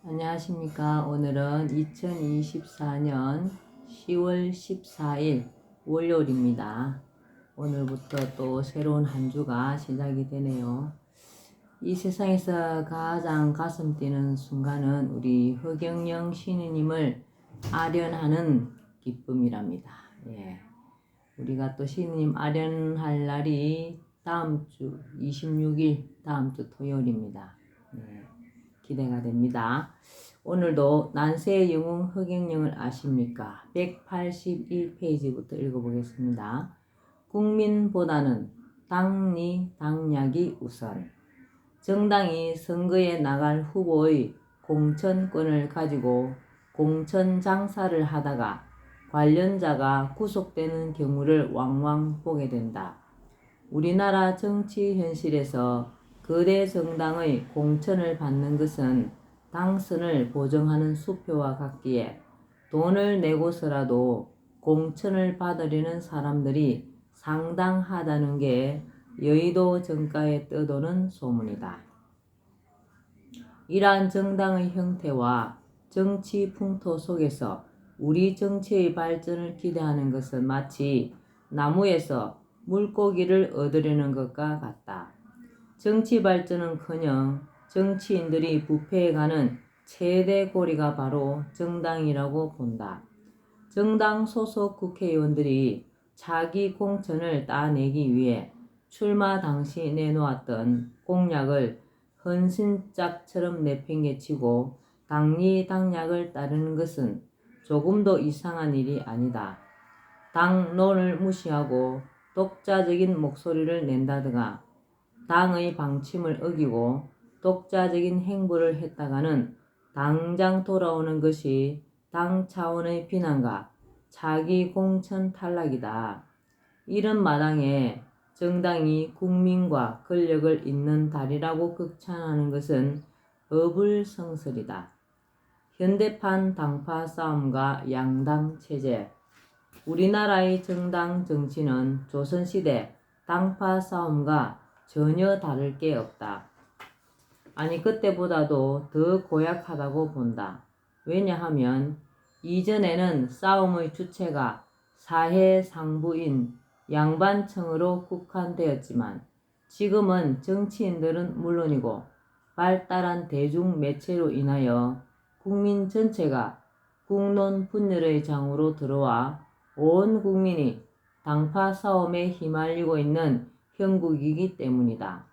안녕하십니까. 오늘은 2024년 10월 14일 월요일입니다. 오늘부터 또 새로운 한 주가 시작이 되네요. 이 세상에서 가장 가슴 뛰는 순간은 우리 허경영 신우님을 아련하는 기쁨이랍니다. 예. 우리가 또 신우님 아련할 날이 다음 주 26일 다음 주 토요일입니다. 예. 기대가 됩니다. 오늘도 난세의 영웅 허경영을 아십니까? 181페이지부터 읽어보겠습니다. 국민보다는 당리 당략이 우선. 정당이 선거에 나갈 후보의 공천권을 가지고 공천 장사를 하다가 관련자가 구속되는 경우를 왕왕 보게 된다. 우리나라 정치 현실에서 거대 정당의 공천을 받는 것은 당선을 보정하는 수표와 같기에 돈을 내고서라도 공천을 받으려는 사람들이 상당하다는 게 여의도 정가에 떠도는 소문이다. 이러한 정당의 형태와 정치 풍토 속에서 우리 정치의 발전을 기대하는 것은 마치 나무에서 물고기를 얻으려는 것과 같다. 정치 발전은커녕 정치인들이 부패해가는 최대 고리가 바로 정당이라고 본다. 정당 소속 국회의원들이 자기 공천을 따내기 위해 출마 당시 내놓았던 공약을 헌신짝처럼 내팽개치고 당리당략을 따르는 것은 조금도 이상한 일이 아니다. 당론을 무시하고 독자적인 목소리를 낸다든가 당의 방침을 어기고 독자적인 행보를 했다가는 당장 돌아오는 것이 당 차원의 비난과 자기 공천 탈락이다. 이런 마당에 정당이 국민과 권력을 잇는 다리라고 극찬하는 것은 어불성설이다. 현대판 당파 싸움과 양당 체제. 우리나라의 정당 정치는 조선시대 당파 싸움과 전혀 다를 게 없다. 아니 그때보다도 더 고약하다고 본다. 왜냐하면 이전에는 싸움의 주체가 사회 상부인 양반층으로 국한되었지만 지금은 정치인들은 물론이고 발달한 대중 매체로 인하여 국민 전체가 국론 분열의 장으로 들어와 온 국민이 당파 싸움에 휘말리고 있는 형국이기 때문이다.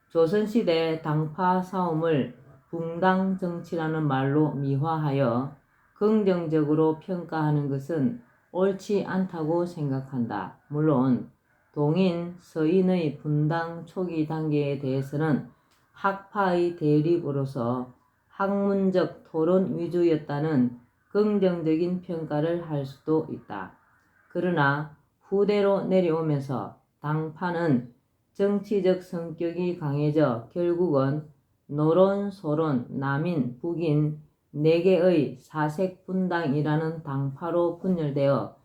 조선시대 당파 싸움을 붕당 정치라는 말로 미화하여 긍정적으로 평가하는 것은 옳지 않다고 생각한다. 물론 동인, 서인의 분당 초기 단계에 대해서는 학파의 대립으로서 학문적 토론 위주였다는 긍정적인 평가를 할 수도 있다. 그러나 후대로 내려오면서 당파는 정치적 성격이 강해져 결국은 노론, 소론, 남인, 북인 4개의 사색분당이라는 당파로 분열되어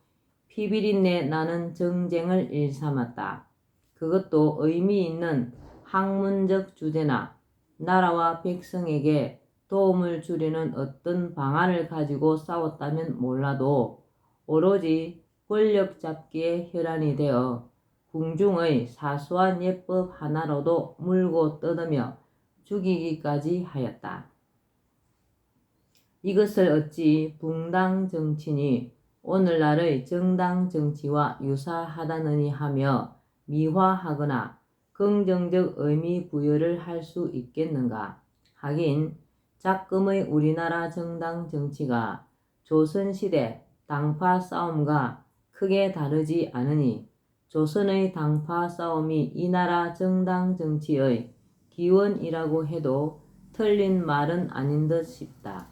피비린내 나는 정쟁을 일삼았다. 그것도 의미 있는 학문적 주제나 나라와 백성에게 도움을 주려는 어떤 방안을 가지고 싸웠다면 몰라도 오로지 권력 잡기에 혈안이 되어 궁중의 사소한 예법 하나로도 물고 뜯으며 죽이기까지 하였다. 이것을 어찌 붕당 정치니 오늘날의 정당 정치와 유사하다느니 하며 미화하거나 긍정적 의미 부여를 할 수 있겠는가. 하긴 작금의 우리나라 정당 정치가 조선시대 당파 싸움과 크게 다르지 않으니 조선의 당파 싸움이 이 나라 정당 정치의 기원이라고 해도 틀린 말은 아닌 듯 싶다.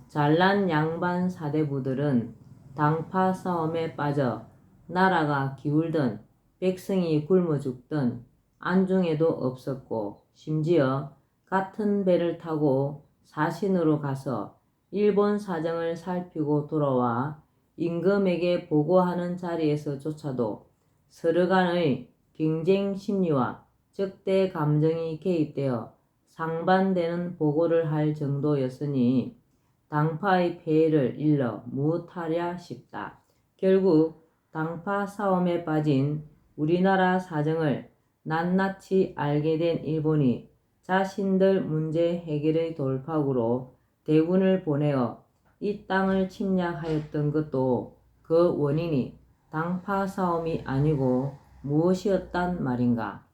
잘난 양반 사대부들은 당파 싸움에 빠져 나라가 기울든 백성이 굶어 죽든 안중에도 없었고 심지어 같은 배를 타고 사신으로 가서 일본 사정을 살피고 돌아와 임금에게 보고하는 자리에서조차도 서로 간의 경쟁 심리와 적대 감정이 개입되어 상반되는 보고를 할 정도였으니 당파의 폐해를 일러 무엇하랴 싶다. 결국 당파 싸움에 빠진 우리나라 사정을 낱낱이 알게 된 일본이 자신들 문제 해결의 돌파구로 대군을 보내어 이 땅을 침략하였던 것도 그 원인이 당파 싸움이 아니고 무엇이었단 말인가.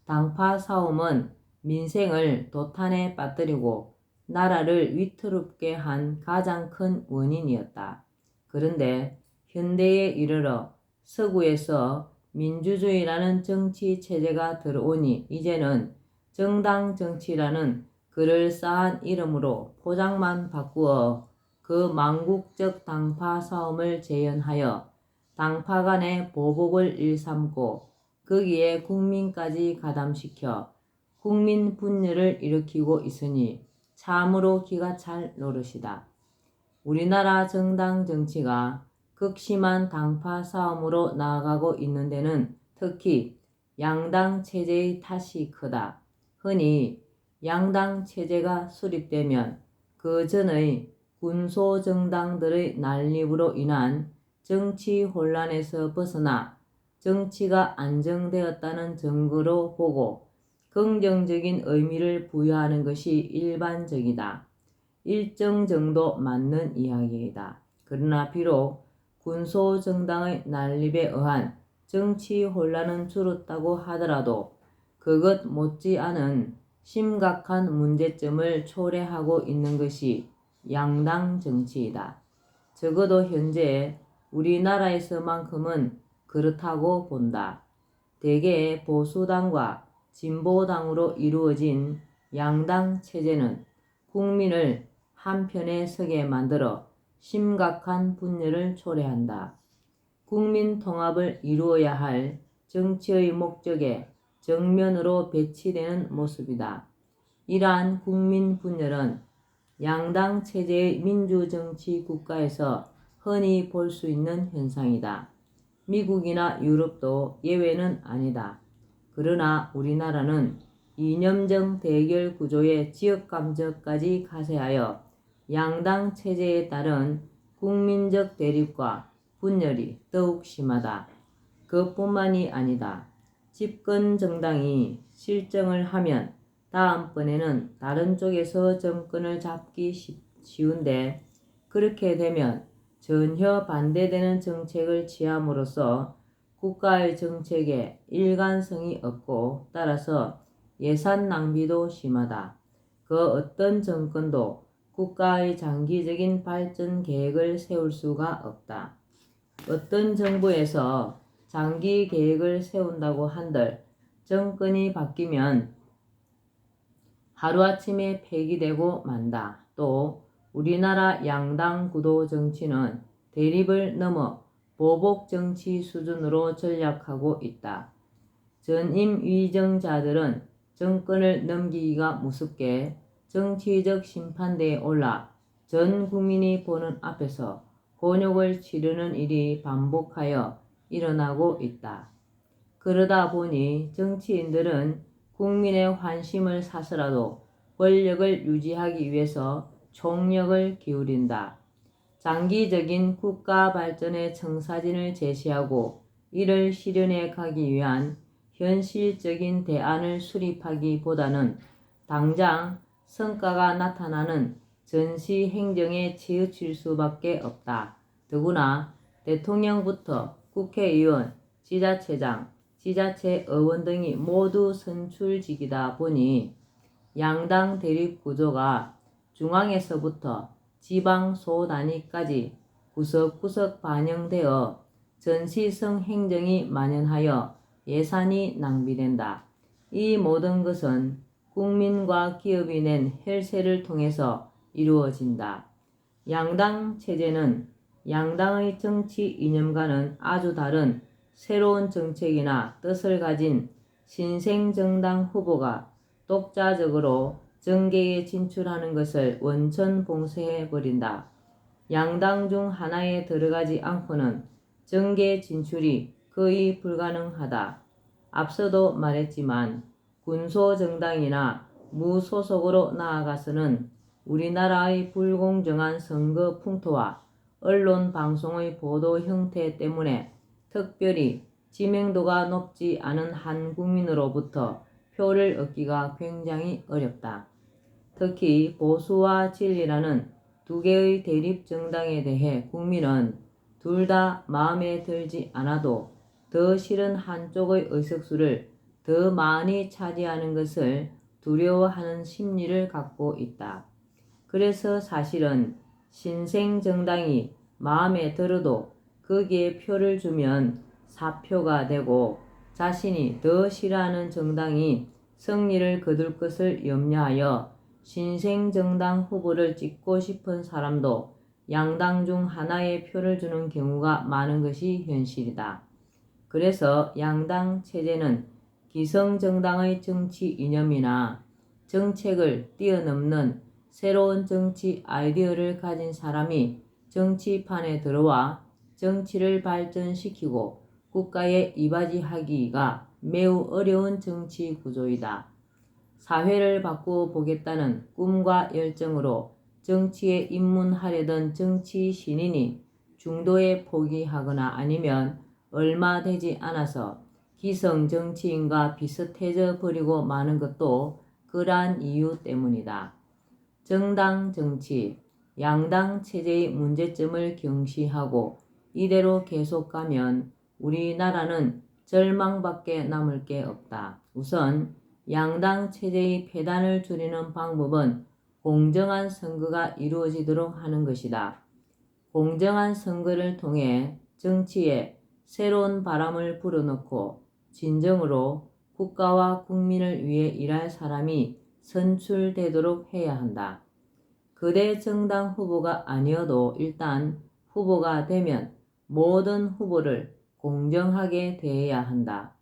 당파 싸움은 민생을 도탄에 빠뜨리고 나라를 위태롭게 한 가장 큰 원인이었다. 그런데 현대에 이르러 서구에서 민주주의라는 정치 체제가 들어오니 이제는 정당 정치라는 그럴싸한 이름으로 포장만 바꾸어 그 망국적 당파 싸움을 재현하여 당파 간의 보복을 일삼고 거기에 국민까지 가담시켜 국민 분열을 일으키고 있으니 참으로 기가 찰 노릇이다. 우리나라 정당 정치가 극심한 당파 싸움으로 나아가고 있는 데는 특히 양당 체제의 탓이 크다. 흔히 양당 체제가 수립되면 그 전의 군소 정당들의 난립으로 인한 정치 혼란에서 벗어나 정치가 안정되었다는 증거로 보고 긍정적인 의미를 부여하는 것이 일반적이다. 일정 정도 맞는 이야기이다. 그러나 비록 군소 정당의 난립에 의한 정치 혼란은 줄었다고 하더라도 그것 못지않은 심각한 문제점을 초래하고 있는 것이 양당 정치이다. 적어도 현재 우리나라에서만큼은 그렇다고 본다. 대개 보수당과 진보당으로 이루어진 양당 체제는 국민을 한편에 서게 만들어 심각한 분열을 초래한다. 국민 통합을 이루어야 할 정치의 목적에 정면으로 배치되는 모습이다. 이러한 국민 분열은 양당 체제의 민주정치 국가에서 흔히 볼 수 있는 현상이다. 미국이나 유럽도 예외는 아니다. 그러나 우리나라는 이념적 대결 구조의 지역감정까지 가세하여 양당 체제에 따른 국민적 대립과 분열이 더욱 심하다. 그뿐만이 아니다. 집권 정당이 실정을 하면 다음번에는 다른 쪽에서 정권을 잡기 쉬운데 그렇게 되면 전혀 반대되는 정책을 취함으로써 국가의 정책에 일관성이 없고 따라서 예산 낭비도 심하다. 그 어떤 정권도 국가의 장기적인 발전 계획을 세울 수가 없다. 어떤 정부에서 장기 계획을 세운다고 한들 정권이 바뀌면 하루아침에 폐기되고 만다. 또 우리나라 양당 구도 정치는 대립을 넘어 보복 정치 수준으로 전락하고 있다. 전임 위정자들은 정권을 넘기기가 무섭게 정치적 심판대에 올라 전 국민이 보는 앞에서 곤욕을 치르는 일이 반복하여 일어나고 있다. 그러다 보니 정치인들은 국민의 환심을 사서라도 권력을 유지하기 위해서 총력을 기울인다. 장기적인 국가 발전의 청사진을 제시하고 이를 실현해 가기 위한 현실적인 대안을 수립하기보다는 당장 성과가 나타나는 전시 행정에 치우칠 수밖에 없다. 더구나 대통령부터 국회의원, 지자체장, 지자체 의원 등이 모두 선출직이다 보니 양당 대립 구조가 중앙에서부터 지방 소단위까지 구석구석 반영되어 전시성 행정이 만연하여 예산이 낭비된다. 이 모든 것은 국민과 기업이 낸 혈세를 통해서 이루어진다. 양당 체제는 양당의 정치 이념과는 아주 다른 새로운 정책이나 뜻을 가진 신생정당 후보가 독자적으로 정계에 진출하는 것을 원천 봉쇄해버린다. 양당 중 하나에 들어가지 않고는 정계 진출이 거의 불가능하다. 앞서도 말했지만 군소정당이나 무소속으로 나아가서는 우리나라의 불공정한 선거 풍토와 언론 방송의 보도 형태 때문에 특별히知名도가 높지 않은 한 국민으로부터 표를 얻기가 굉장히 어렵다. 특히 보수와 진리라는 두 개의 대립 정당에 대해 국민은 둘 다 마음에 들지 않아도 더 싫은 한쪽의 의석수를 더 많이 차지하는 것을 두려워하는 심리를 갖고 있다. 그래서 사실은 신생 정당이 마음에 들어도 거기에 표를 주면 사표가 되고 자신이 더 싫어하는 정당이 승리를 거둘 것을 염려하여 신생 정당 후보를 찍고 싶은 사람도 양당 중 하나에 표를 주는 경우가 많은 것이 현실이다. 그래서 양당 체제는 기성정당의 정치 이념이나 정책을 뛰어넘는 새로운 정치 아이디어를 가진 사람이 정치판에 들어와 정치를 발전시키고 국가에 이바지하기가 매우 어려운 정치 구조이다. 사회를 바꾸어 보겠다는 꿈과 열정으로 정치에 입문하려던 정치 신인이 중도에 포기하거나 아니면 얼마 되지 않아서 기성 정치인과 비슷해져 버리고 마는 것도 그러한 이유 때문이다. 정당 정치, 양당 체제의 문제점을 경시하고 이대로 계속 가면 우리나라는 절망밖에 남을 게 없다. 우선 양당 체제의 폐단을 줄이는 방법은 공정한 선거가 이루어지도록 하는 것이다. 공정한 선거를 통해 정치에 새로운 바람을 불어넣고 진정으로 국가와 국민을 위해 일할 사람이 선출되도록 해야 한다. 그대 정당 후보가 아니어도 일단 후보가 되면 모든 후보를 공정하게 대해야 한다.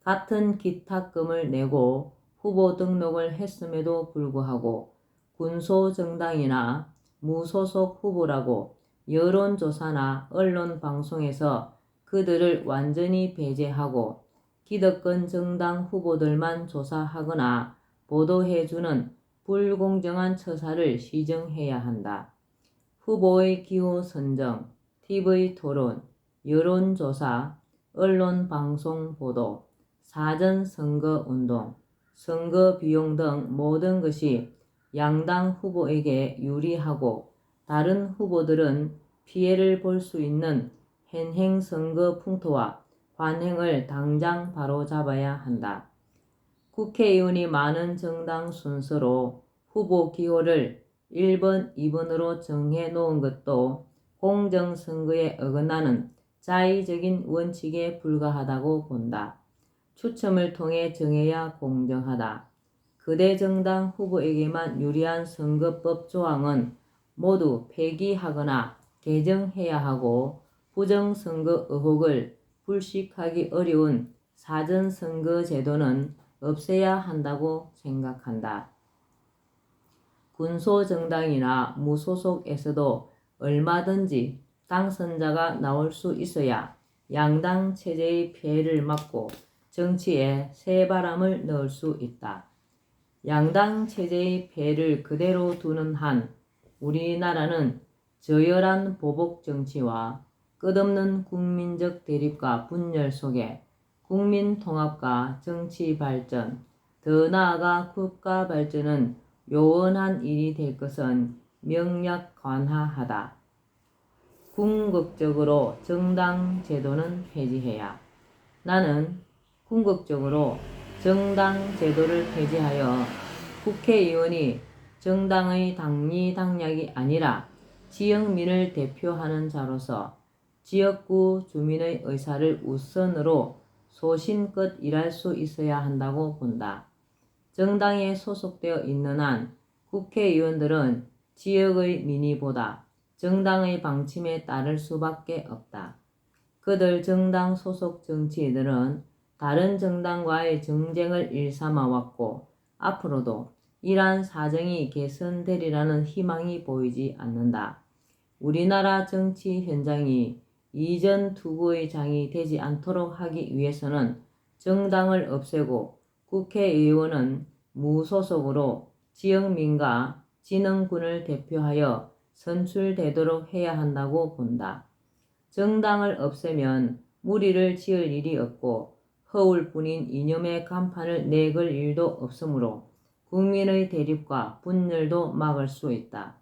같은 기탁금을 내고 후보 등록을 했음에도 불구하고 군소정당이나 무소속 후보라고 여론조사나 언론방송에서 그들을 완전히 배제하고 기득권 정당 후보들만 조사하거나 보도해주는 불공정한 처사를 시정해야 한다. 후보의 기호 선정, TV 토론, 여론조사, 언론방송 보도, 사전선거운동, 선거비용 등 모든 것이 양당 후보에게 유리하고 다른 후보들은 피해를 볼 수 있는 현행 선거 풍토와 관행을 당장 바로잡아야 한다. 국회의원이 많은 정당 순서로 후보 기호를 1번, 2번으로 정해 놓은 것도 공정선거에 어긋나는 자의적인 원칙에 불과하다고 본다. 추첨을 통해 정해야 공정하다. 그대 정당 후보에게만 유리한 선거법 조항은 모두 폐기하거나 개정해야 하고 부정선거 의혹을 불식하기 어려운 사전선거 제도는 없애야 한다고 생각한다. 군소정당이나 무소속에서도 얼마든지 당선자가 나올 수 있어야 양당 체제의 폐해를 막고 정치에 새 바람을 넣을 수 있다. 양당 체제의 폐해를 그대로 두는 한 우리나라는 저열한 보복 정치와 끝없는 국민적 대립과 분열 속에 국민 통합과 정치 발전, 더 나아가 국가 발전은 요원한 일이 될 것은 명약관하하다. 궁극적으로 정당 제도는 폐지해야. 나는 궁극적으로 정당 제도를 폐지하여 국회의원이 정당의 당리당략이 아니라 지역민을 대표하는 자로서 지역구 주민의 의사를 우선으로 소신껏 일할 수 있어야 한다고 본다. 정당에 소속되어 있는 한 국회의원들은 지역의 민의보다 정당의 방침에 따를 수밖에 없다. 그들 정당 소속 정치인들은 다른 정당과의 정쟁을 일삼아 왔고 앞으로도 이러한 사정이 개선되리라는 희망이 보이지 않는다. 우리나라 정치 현장이 이전 투구의 장이 되지 않도록 하기 위해서는 정당을 없애고 국회의원은 무소속으로 지역민과 진흥군을 대표하여 선출되도록 해야 한다고 본다. 정당을 없애면 무리를 지을 일이 없고 허울뿐인 이념의 간판을 내걸 일도 없으므로 국민의 대립과 분열도 막을 수 있다.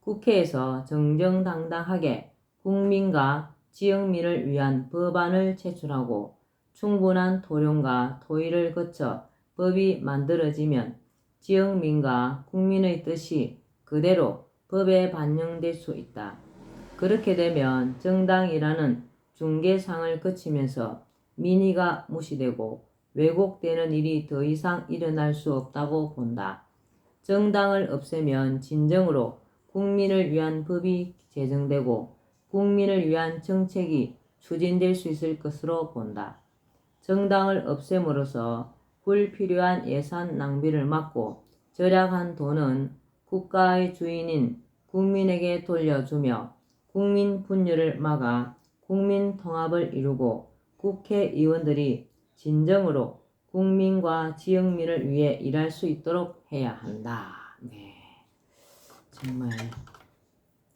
국회에서 정정당당하게 국민과 지역민을 위한 법안을 제출하고 충분한 토론과 토의를 거쳐 법이 만들어지면 지역민과 국민의 뜻이 그대로 법에 반영될 수 있다. 그렇게 되면 정당이라는 중개상을 거치면서 민의가 무시되고 왜곡되는 일이 더 이상 일어날 수 없다고 본다. 정당을 없애면 진정으로 국민을 위한 법이 제정되고 국민을 위한 정책이 추진될 수 있을 것으로 본다. 정당을 없앰으로써 불필요한 예산 낭비를 막고 절약한 돈은 국가의 주인인 국민에게 돌려주며 국민 분열을 막아 국민 통합을 이루고 국회의원들이 진정으로 국민과 지역민을 위해 일할 수 있도록 해야 한다. 네, 정말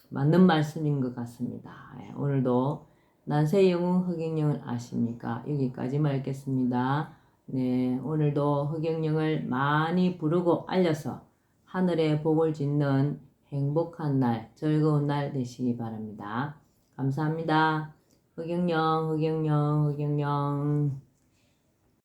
맞는 말씀인 것 같습니다. 오늘도 난세 영웅 허경영을 아십니까? 여기까지만 읽겠습니다. 네, 오늘도 허경영을 많이 부르고 알려서 하늘에 복을 짓는 행복한 날, 즐거운 날 되시기 바랍니다. 감사합니다. 허경영, 허경영, 허경영.